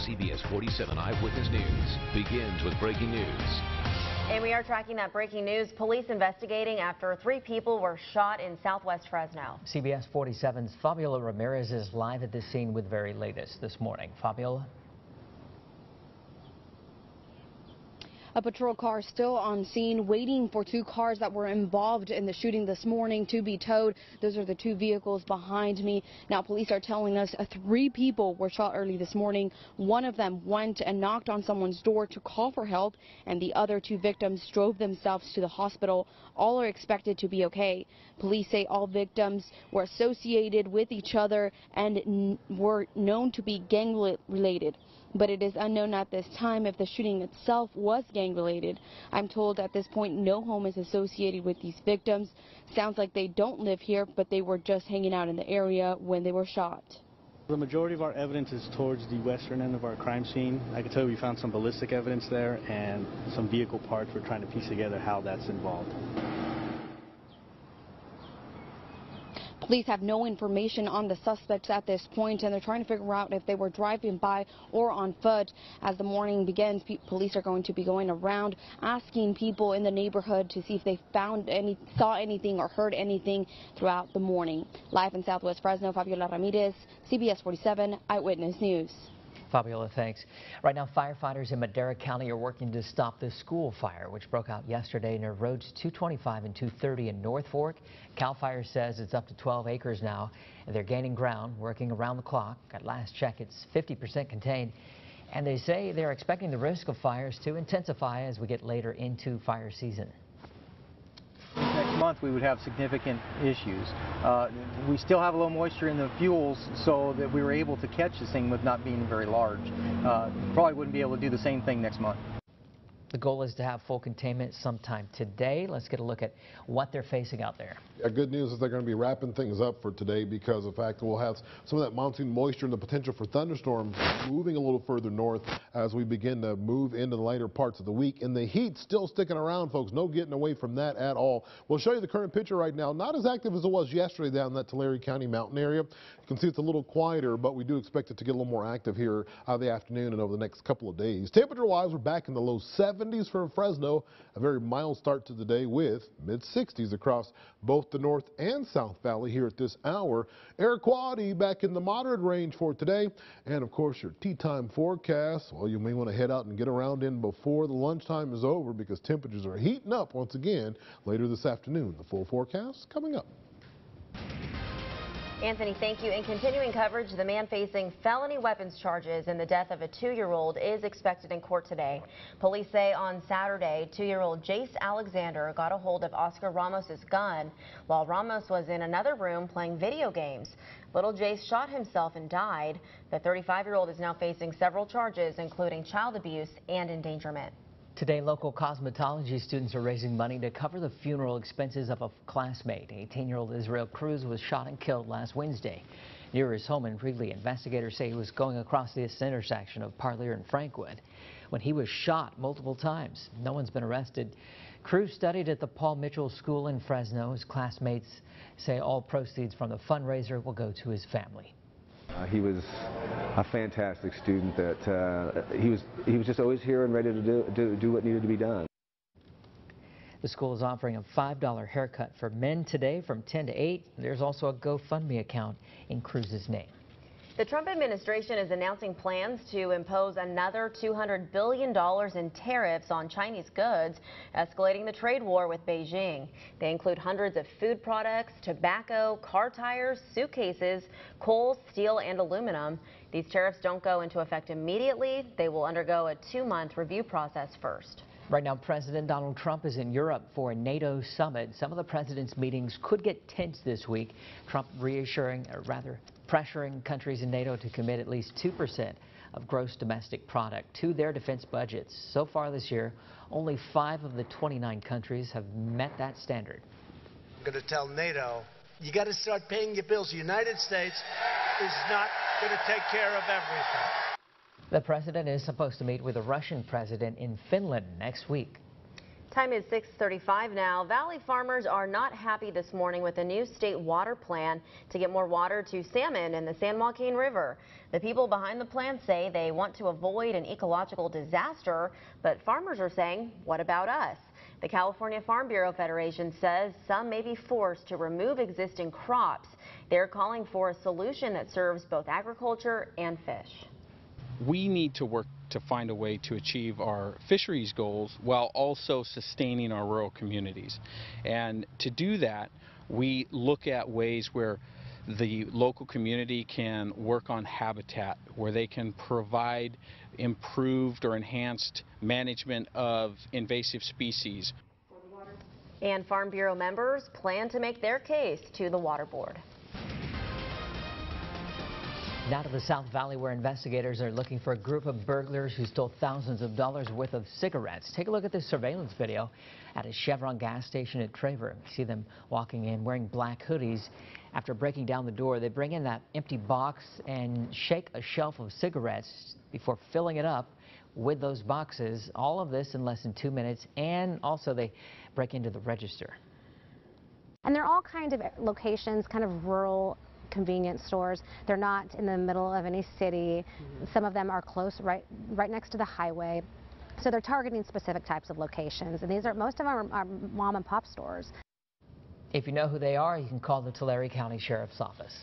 CBS 47 Eyewitness News begins with breaking news. And we are tracking that breaking news. Police investigating after 3 people were shot in southwest Fresno. CBS 47's Fabiola Ramirez is live at the scene with very latest this morning. Fabiola. A patrol car still on scene waiting for 2 cars that were involved in the shooting this morning to be towed. Those are the 2 vehicles behind me. Now police are telling us 3 people were shot early this morning. One of them went and knocked on someone's door to call for help, and the other 2 victims drove themselves to the hospital. All are expected to be okay. Police say all victims were associated with each other and were known to be gang related. But it is unknown at this time if the shooting itself was gang related. I'm told at this point no home is associated with these victims. Sounds like they don't live here, but they were just hanging out in the area when they were shot. The majority of our evidence is towards the western end of our crime scene. I can tell you we found some ballistic evidence there and some vehicle parts. We're trying to piece together how that's involved. Police have no information on the suspects at this point, and they're trying to figure out if they were driving by or on foot. As the morning begins, police are going to be going around asking people in the neighborhood to see if they saw anything or heard anything throughout the morning. Live in Southwest Fresno, Fabiola Ramirez, CBS 47 Eyewitness News. Fabiola, thanks. Right now, firefighters in Madera County are working to stop the school fire, which broke out yesterday near roads 225 and 230 in North Fork. CAL FIRE says it's up to 12 acres now, and they're gaining ground, working around the clock. At last check, it's 50% contained, and they say they're expecting the risk of fires to intensify as we get later into fire season. Next month we would have significant issues. We still have a little moisture in the fuels, so that we were able to catch this thing with not being very large. Probably wouldn't be able to do the same thing next month. The goal is to have full containment sometime today. Let's get a look at what they're facing out there. Good news is they're going to be wrapping things up for today because of the fact that we'll have some of that monsoon moisture and the potential for thunderstorms moving a little further north as we begin to move into the later parts of the week. And the heat still sticking around, folks. No getting away from that at all. We'll show you the current picture right now. Not as active as it was yesterday down in that Tulare County mountain area. You can see it's a little quieter, but we do expect it to get a little more active here the afternoon and over the next couple of days. Temperature-wise, we're back in the low 70s for Fresno. A very mild start to the day with mid-60s across both the North and South Valley here at this hour. Air quality back in the moderate range for today. And of course your tea time forecast. Well, you may want to head out and get around in before the lunchtime is over because temperatures are heating up once again later this afternoon. The full forecast coming up. Anthony, thank you. In continuing coverage, the man facing felony weapons charges in the death of a 2-year-old is expected in court today. Police say on Saturday, 2-year-old Jace Alexander got a hold of Oscar Ramos's gun while Ramos was in another room playing video games. Little Jace shot himself and died. The 35-year-old is now facing several charges, including child abuse and endangerment. Today, local cosmetology students are raising money to cover the funeral expenses of a classmate. 18-year-old Israel Cruz was shot and killed last Wednesday. Near his home in Wrigley, investigators say he was going across this intersection of Parlier and Frankwood when he was shot multiple times. No one's been arrested. Cruz studied at the Paul Mitchell School in Fresno. His classmates say all proceeds from the fundraiser will go to his family. He was a fantastic student. That he was just always here and ready to do what needed to be done. The school is offering a $5 haircut for men today from 10 to 8. There's also a GoFundMe account in Cruz's name. The Trump administration is announcing plans to impose another $200 billion in tariffs on Chinese goods, escalating the trade war with Beijing. They include hundreds of food products, tobacco, car tires, suitcases, coal, steel, and aluminum. These tariffs don't go into effect immediately. They will undergo a 2-month review process first. Right now, President Donald Trump is in Europe for a NATO summit. Some of the president's meetings could get tense this week. Trump reassuring, or rather pressuring countries in NATO to commit at least 2% of gross domestic product to their defense budgets. So far this year, only 5 of the 29 countries have met that standard. I'm going to tell NATO, you got to start paying your bills. The United States is not going to take care of everything. The president is supposed to meet with the Russian president in Finland next week. Time is 6:35 now. Valley farmers are not happy this morning with a new state water plan to get more water to salmon in the San Joaquin River. The people behind the plan say they want to avoid an ecological disaster, but farmers are saying, what about us? The California Farm Bureau Federation says some may be forced to remove existing crops. They're calling for a solution that serves both agriculture and fish. We need to work to find a way to achieve our fisheries goals while also sustaining our rural communities. And to do that, we look at ways where the local community can work on habitat, where they can provide improved or enhanced management of invasive species. And Farm Bureau members plan to make their case to the Water Board. Now to the South Valley, where investigators are looking for a group of burglars who stole thousands of dollars worth of cigarettes. Take a look at this surveillance video at a Chevron gas station at Traver. You see them walking in wearing black hoodies. After breaking down the door, they bring in that empty box and shake a shelf of cigarettes before filling it up with those boxes. All of this in less than 2 minutes, and also they break into the register. And they're all kinds of locations, kind of rural convenience stores. They're not in the middle of any city. Some of them are close, right next to the highway. So they're targeting specific types of locations, and most of them are mom and pop stores. If you know who they are, you can call the Tulare County Sheriff's Office.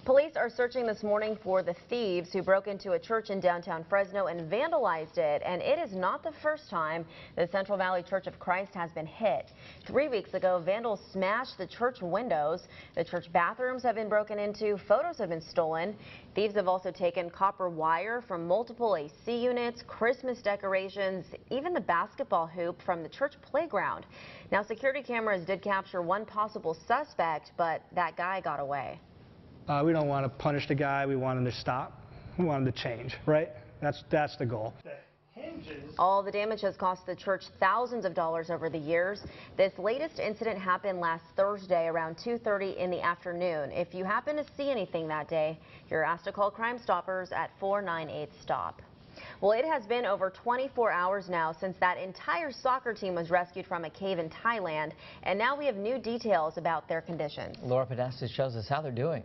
Police are searching this morning for the thieves who broke into a church in downtown Fresno and vandalized it. And it is not the first time the Central Valley Church of Christ has been hit. 3 weeks ago, vandals smashed the church windows. The church bathrooms have been broken into. Photos have been stolen. Thieves have also taken copper wire from multiple AC units, Christmas decorations, even the basketball hoop from the church playground. Now, security cameras did capture one possible suspect, but that guy got away. We don't want to punish the guy. We want him to stop. We want him to change, right? That's the goal. All the damage has cost the church thousands of dollars over the years. This latest incident happened last Thursday around 2:30 in the afternoon. If you happen to see anything that day, you're asked to call Crime Stoppers at 498-STOP. Well, it has been over 24 hours now since that entire soccer team was rescued from a cave in Thailand, and now we have new details about their conditions. Laura Podesta shows us how they're doing.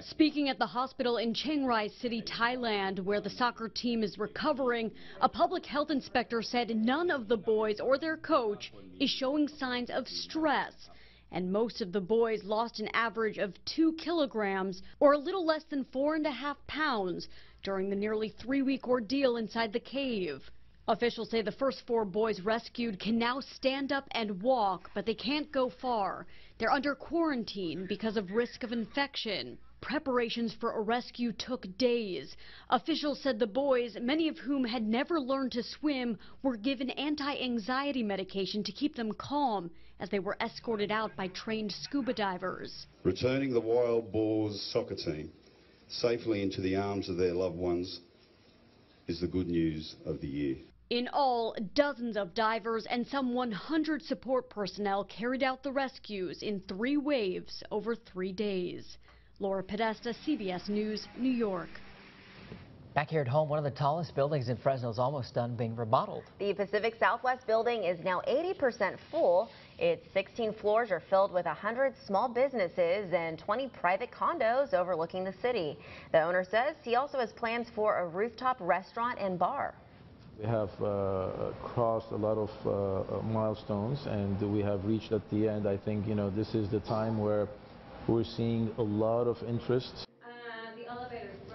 Speaking at the hospital in Chiang Rai City, Thailand, where the soccer team is recovering, a public health inspector said none of the boys or their coach is showing signs of stress. And most of the boys lost an average of 2 kilograms, or a little less than 4.5 pounds, during the nearly 3-week ordeal inside the cave. Officials say the first 4 boys rescued can now stand up and walk, but they can't go far. They're under quarantine because of risk of infection. Preparations for a rescue took days. Officials said the boys, many of whom had never learned to swim, were given anti-anxiety medication to keep them calm as they were escorted out by trained scuba divers. Returning the Wild Boars soccer team safely into the arms of their loved ones is the good news of the year. In all, dozens of divers and some 100 support personnel carried out the rescues in 3 waves over 3 days. Laura Podesta, CBS News, New York. Back here at home, one of the tallest buildings in Fresno is almost done being remodeled. The Pacific Southwest building is now 80% full. Its 16 floors are filled with 100 small businesses and 20 private condos overlooking the city. The owner says he also has plans for a rooftop restaurant and bar. We have crossed a lot of milestones, and we have reached at the end. I think, this is the time where we're seeing a lot of interest.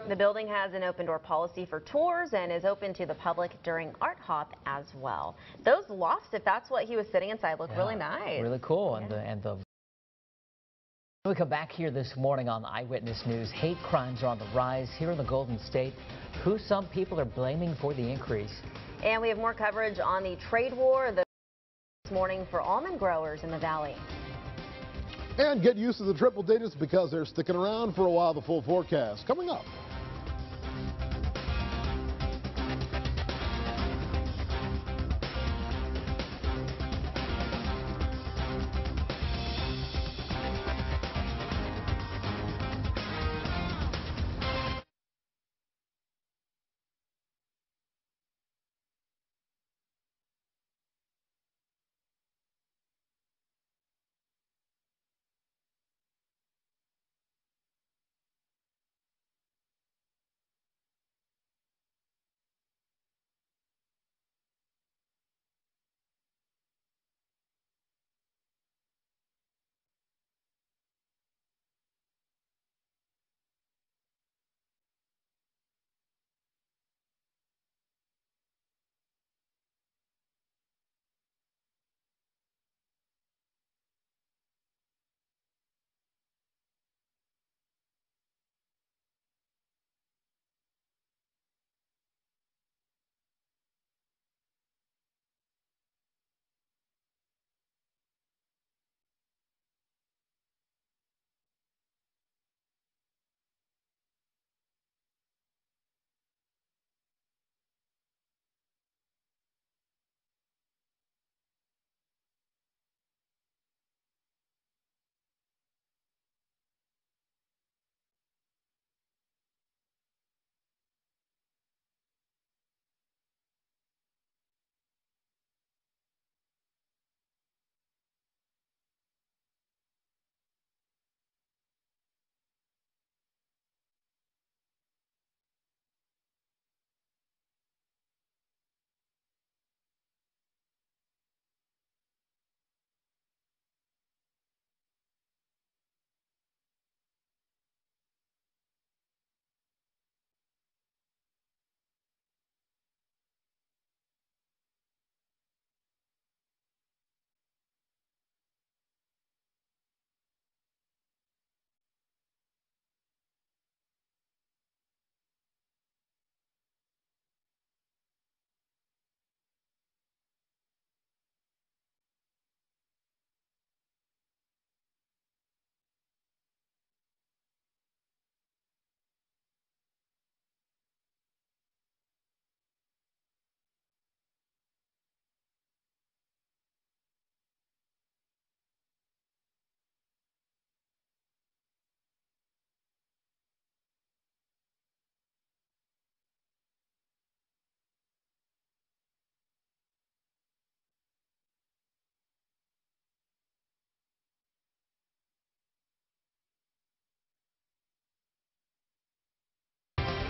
The building has an open door policy for tours and is open to the public during Art Hop as well. Those lofts, if that's what he was sitting inside, look really nice. Really cool. And we come back here this morning on Eyewitness News. Hate crimes are on the rise here in the Golden State. Who some people are blaming for the increase. And we have more coverage on the trade war this morning for almond growers in the valley. And get used to the triple digits because they're sticking around for a while. The full forecast coming up.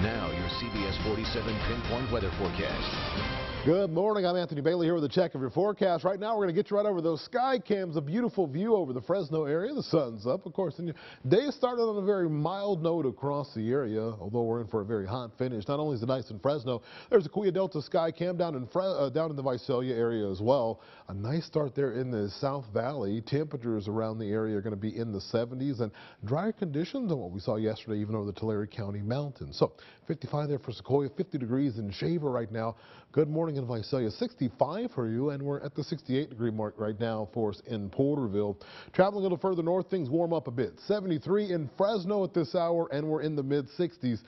Now, your CBS 47 pinpoint weather forecast. Good morning. I'm Anthony Bailey here with a check of your forecast. Right now, we're going to get you right over those sky cams. A beautiful view over the Fresno area. The sun's up, of course. And your day started on a very mild note across the area, although we're in for a very hot finish. Not only is it nice in Fresno, there's a Cuya Delta sky cam down in the Visalia area as well. A nice start there in the South Valley. Temperatures around the area are going to be in the 70s and drier conditions than what we saw yesterday, even over the Tulare County mountains. So 55 there for Sequoia, 50 degrees in Shaver right now. Good morning in Visalia, 65 for you, and we're at the 68-degree mark right now for us in Porterville. Traveling a little further north, things warm up a bit. 73 in Fresno at this hour, and we're in the mid-60s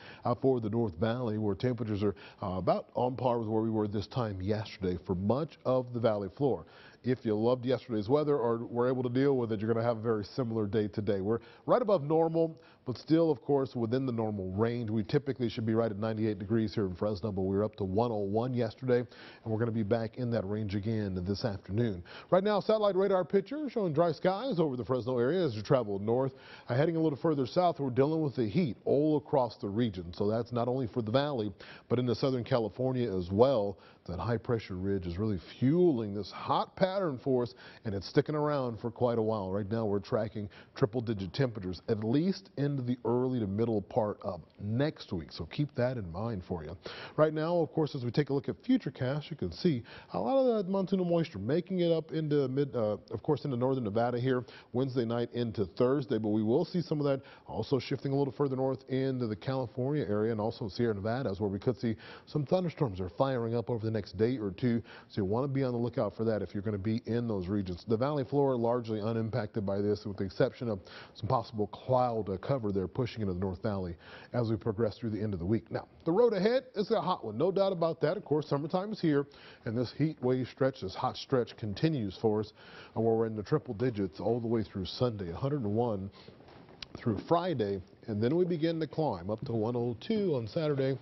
for the North Valley, where temperatures are about on par with where we were this time yesterday for much of the valley floor. If you loved yesterday's weather or were able to deal with it, you're going to have a very similar day today. We're right above normal, but still, of course, within the normal range. We typically should be right at 98 degrees here in Fresno, but we were up to 101 yesterday, and we're going to be back in that range again this afternoon. Right now, satellite radar picture showing dry skies over the Fresno area as you travel north. Heading a little further south, we're dealing with the heat all across the region. So that's not only for the valley, but into Southern California as well. That high-pressure ridge is really fueling this hot pattern for us, and it's sticking around for quite a while. Right now, we're tracking triple-digit temperatures, at least into the early to middle part of next week. So keep that in mind for you. Right now, of course, as we take a look at futurecast, you can see a lot of that monsoonal moisture making it up into of course, into northern Nevada here Wednesday night into Thursday. But we will see some of that also shifting a little further north into the California area and also Sierra Nevada, where we could see some thunderstorms are firing up over the next day or two, so you want to be on the lookout for that if you're going to be in those regions. The valley floor largely unimpacted by this, with the exception of some possible cloud cover there pushing into the North Valley as we progress through the end of the week. Now, the road ahead is a hot one, no doubt about that. Of course, summertime is here, and this heat wave stretch, this hot stretch continues for us, where we're in the triple digits all the way through Sunday, 101 through Friday, and then we begin to climb up to 102 on Saturday,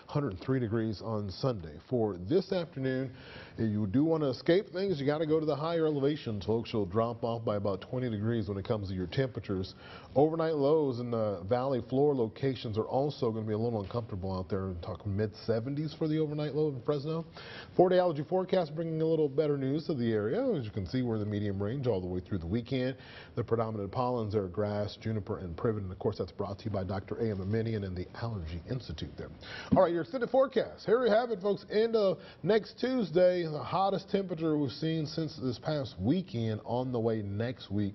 103 degrees on Sunday. For this afternoon, if you do want to escape things, you got to go to the higher elevations, folks. You'll drop off by about 20 degrees when it comes to your temperatures. Overnight lows in the valley floor locations are also going to be a little uncomfortable out there. We're talking mid-70s for the overnight low in Fresno. 4-day allergy forecast bringing a little better news to the area. As you can see, we're in the medium range all the way through the weekend. The predominant pollens are grass, juniper, and privet. And of course, that's brought to you by Dr. A.M. Aminian and the Allergy Institute there. All right, your extended forecast. Here we have it, folks. End of next Tuesday, the hottest temperature we've seen since this past weekend on the way next week.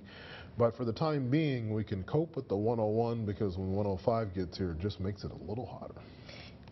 But for the time being, we can cope with the 101 because when 105 gets here, it just makes it a little hotter.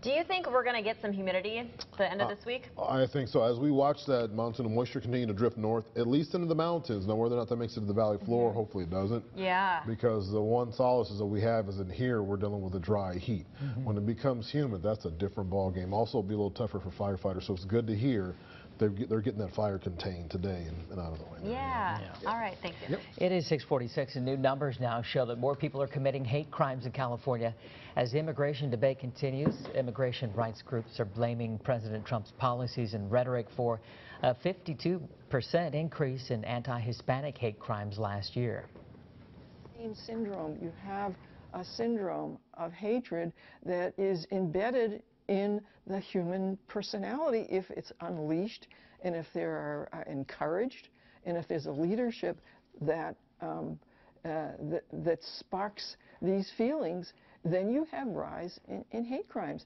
Do you think we're going to get some humidity at the end of this week? I think so. As we watch that monsoon moisture continue to drift north, at least into the mountains. Now, whether or not that makes it to the valley floor, hopefully it doesn't. Yeah. Because the one solace is that we have is in here, we're dealing with a dry heat. When it becomes humid, that's a different ball game. Also, it'll be a little tougher for firefighters, so it's good to hear they're getting that fire contained today and out of the way. Yeah. All right, thank you. Yep. It is 6:46, and new numbers now show that more people are committing hate crimes in California. As the immigration debate continues, immigration rights groups are blaming President Trump's policies and rhetoric for a 52% increase in anti-Hispanic hate crimes last year. Same syndrome. You have a syndrome of hatred that is embedded in the human personality if it's unleashed, and if they are encouraged, and if there's a leadership that that sparks these feelings, then you have rise in hate crimes.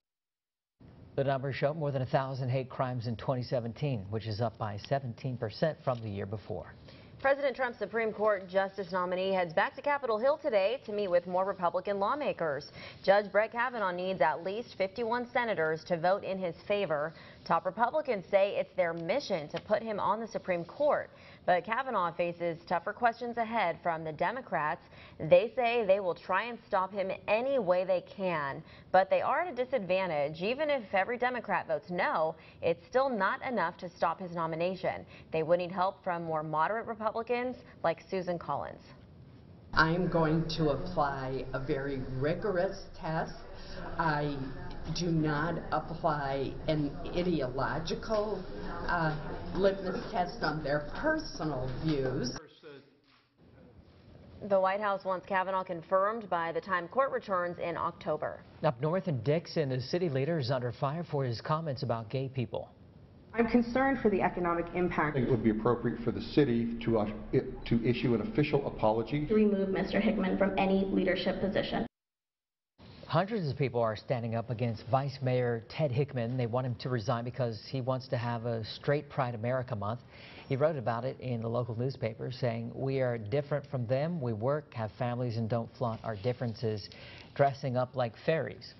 The numbers show more than 1,000 hate crimes in 2017, which is up by 17% from the year before. President Trump's Supreme Court Justice nominee heads back to Capitol Hill today to meet with more Republican lawmakers. Judge Brett Kavanaugh needs at least 51 senators to vote in his favor. Top Republicans say it's their mission to put him on the Supreme Court. But Kavanaugh faces tougher questions ahead from the Democrats. They say they will try and stop him any way they can, but they are at a disadvantage. Even if every Democrat votes no, it's still not enough to stop his nomination. They would need help from more moderate Republicans like Susan Collins. I'm going to apply a very rigorous test. I do not apply an ideological litmus test on their personal views. The White House wants Kavanaugh confirmed by the time court returns in October. Up north in Dixon, the city leader is under fire for his comments about gay people. I'm concerned for the economic impact. I think it would be appropriate for the city to issue an official apology. To remove Mr. Hickman from any leadership position. Hundreds of people are standing up against Vice Mayor Ted Hickman. They want him to resign because he wants to have a straight Pride America month. He wrote about it in the local newspaper, saying, "We are different from them. We work, have families, and don't flaunt our differences, dressing up like fairies."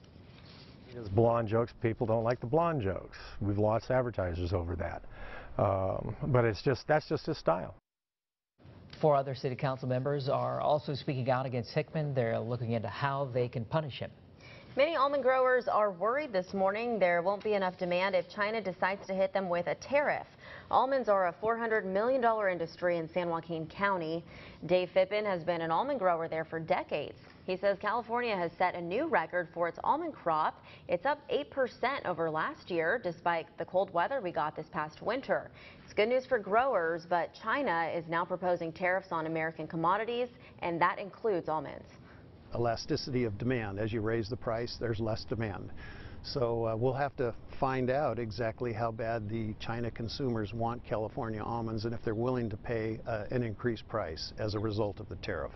Because blonde jokes, people don't like the blonde jokes. We've lost advertisers over that. But that's just his style. 4 other city council members are also speaking out against Hickman. They're looking into how they can punish him. Many almond growers are worried this morning there won't be enough demand if China decides to hit them with a tariff. Almonds are a $400 million industry in San Joaquin County. Dave Phippen has been an almond grower there for decades. He says California has set a new record for its almond crop. It's up 8% over last year, despite the cold weather we got this past winter. It's good news for growers, but China is now proposing tariffs on American commodities, and that includes almonds. Elasticity of demand. As you raise the price, there's less demand. So we'll have to find out exactly how bad the China consumers want California almonds and if they're willing to pay an increased price as a result of the tariff.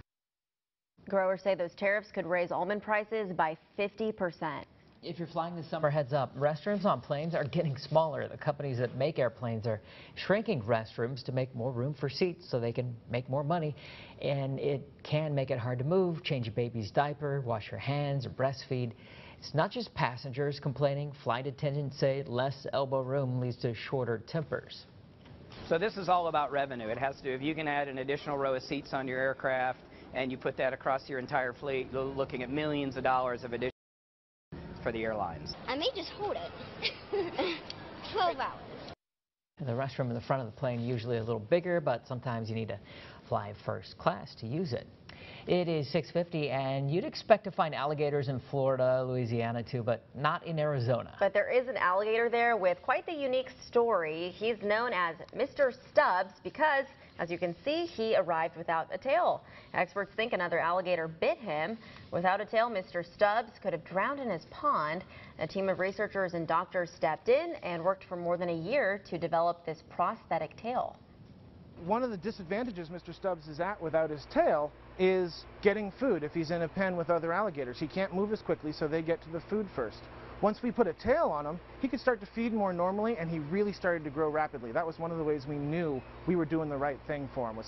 Growers say those tariffs could raise almond prices by 50%. If you're flying this summer, heads up, restrooms on planes are getting smaller. The companies that make airplanes are shrinking restrooms to make more room for seats so they can make more money. And it can make it hard to move, change a baby's diaper, wash your hands, or breastfeed. It's not just passengers complaining. Flight attendants say less elbow room leads to shorter tempers. So this is all about revenue. It has to do, if you can add an additional row of seats on your aircraft and you put that across your entire fleet, you're looking at millions of dollars of additional for the airlines. I may just hold it 12 hours. And the restroom in the front of the plane usually a little bigger, but sometimes you need to fly first class to use it. It is 6:50, and you'd expect to find alligators in Florida, Louisiana too, but not in Arizona. But there is an alligator there with quite the unique story. He's known as Mr. Stubbs because, as you can see, he arrived without a tail. Experts think another alligator bit him. Without a tail, Mr. Stubbs could have drowned in his pond. A team of researchers and doctors stepped in and worked for more than a year to develop this prosthetic tail. One of the disadvantages Mr. Stubbs is at without his tail is getting food. If he's in a pen with other alligators, he can't move as quickly, so they get to the food first. Once we put a tail on him, he could start to feed more normally, and he really started to grow rapidly. That was one of the ways we knew we were doing the right thing for him.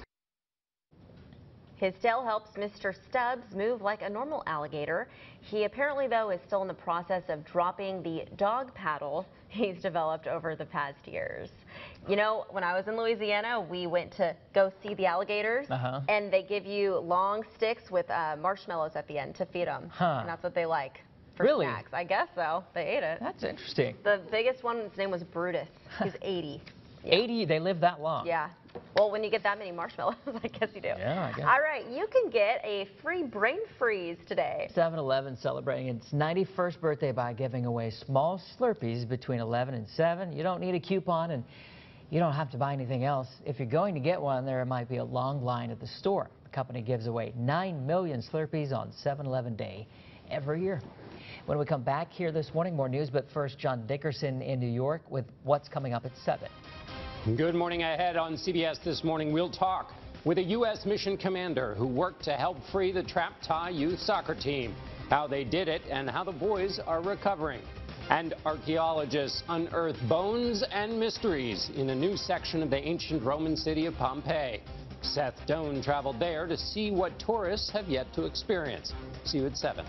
His tail helps Mr. Stubbs move like a normal alligator. He apparently, though, is still in the process of dropping the dog paddle he's developed over the past years. You know, when I was in Louisiana, we went to go see the alligators, and they give you long sticks with marshmallows at the end to feed them. And that's what they like for snacks. I guess so. They ate it. That's interesting. The biggest one, his name was Brutus. He's 80. Yeah. 80? They live that long? Yeah. Well, when you get that many marshmallows, I guess you do. Yeah, I guess. All right, you can get a free brain freeze today. 7-Eleven celebrating its 91st birthday by giving away small Slurpees between 11 and 7. You don't need a coupon, and you don't have to buy anything else. If you're going to get one, there might be a long line at the store. The company gives away 9 million Slurpees on 7-Eleven Day every year. When we come back here this morning, more news, but first, John Dickerson in New York with what's coming up at 7. Good morning. Ahead on CBS this morning, we'll talk with a U.S. mission commander who worked to help free the trapped Thai youth soccer team, how they did it and how the boys are recovering. And archaeologists unearth bones and mysteries in a new section of the ancient Roman city of Pompeii. Seth Doan traveled there to see what tourists have yet to experience. See you at 7.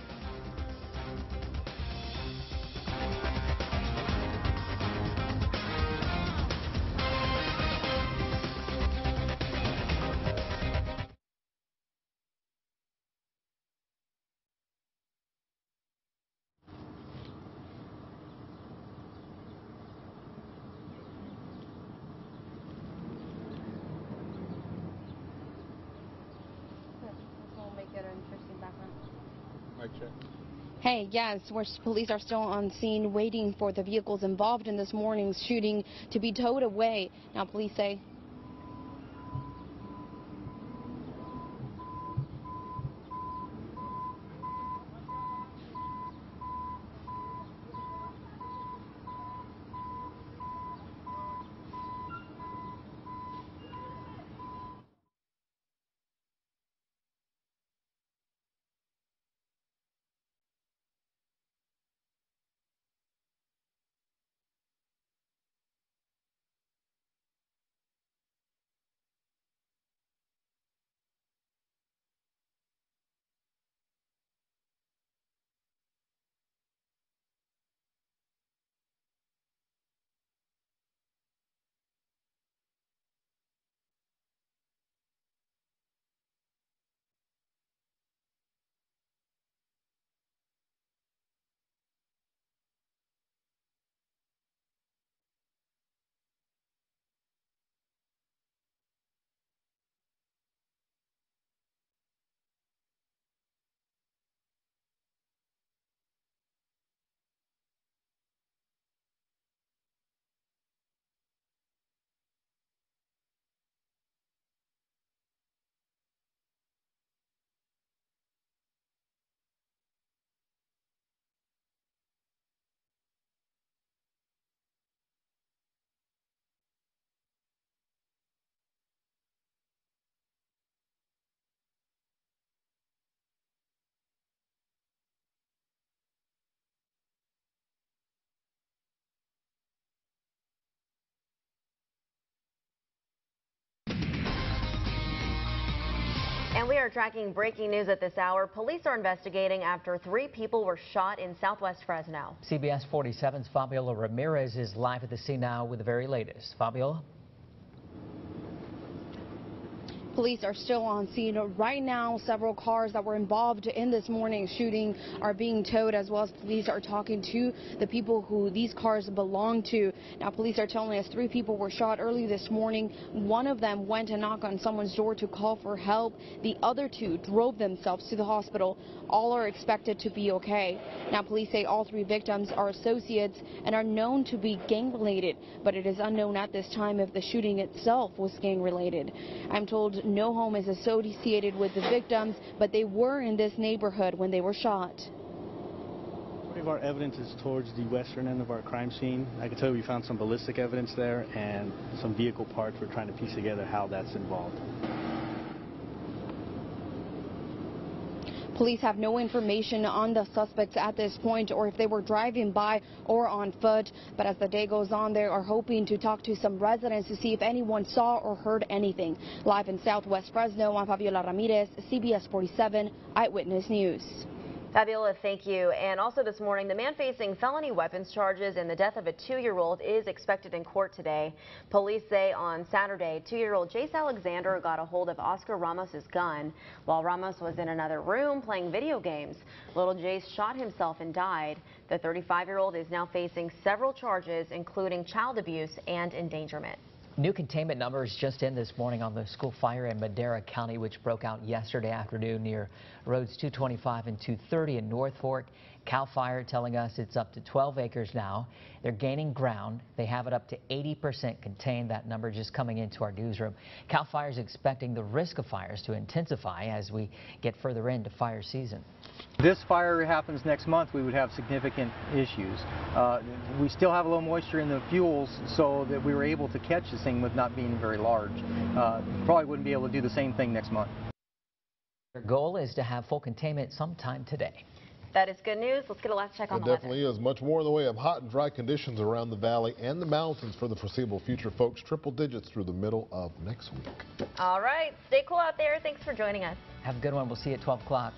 Hey, yes, police are still on scene waiting for the vehicles involved in this morning's shooting to be towed away. Now, police say And we are tracking breaking news at this hour. Police are investigating after 3 people were shot in southwest Fresno. CBS 47's Fabiola Ramirez is live at the scene now with the very latest. Fabiola? Police are still on scene right now. Several cars that were involved in this morning's shooting are being towed, as well as police are talking to the people who these cars belong to. Now, police are telling us 3 people were shot early this morning. One of them went to knock on someone's door to call for help. The other 2 drove themselves to the hospital. All are expected to be okay. Now, police say all 3 victims are associates and are known to be gang-related, but it is unknown at this time if the shooting itself was gang-related. I'm told no home is associated with the victims, but they were in this neighborhood when they were shot. Most of our evidence is towards the western end of our crime scene. I can tell you we found some ballistic evidence there and some vehicle parts. We're trying to piece together how that's involved. Police have no information on the suspects at this point, or if they were driving by or on foot. But as the day goes on, they are hoping to talk to some residents to see if anyone saw or heard anything. Live in southwest Fresno, I'm Fabiola Ramirez, CBS 47 Eyewitness News. Fabiola, thank you. And also this morning, the man facing felony weapons charges in the death of a 2-year-old is expected in court today. Police say on Saturday, 2-year-old Jace Alexander got a hold of Oscar Ramos's gun while Ramos was in another room playing video games. Little Jace shot himself and died. The 35-year-old is now facing several charges, including child abuse and endangerment. New containment numbers just in this morning on the school fire in Madera County, which broke out yesterday afternoon near roads 225 and 230 in North Fork. CAL FIRE telling us it's up to 12 acres now. They're gaining ground. They have it up to 80% contained. That number just coming into our newsroom. CAL FIRE is expecting the risk of fires to intensify as we get further into fire season. This fire happens next month, we would have significant issues. We still have a little moisture in the fuels, so that we were able to catch this thing with not being very large. Probably wouldn't be able to do the same thing next month. Their goal is to have full containment sometime today. That is good news. Let's get a last check on the weather. It definitely is. Much more in the way of hot and dry conditions around the valley and the mountains for the foreseeable future, folks. Triple digits through the middle of next week. All right. Stay cool out there. Thanks for joining us. Have a good one. We'll see you at 12 o'clock.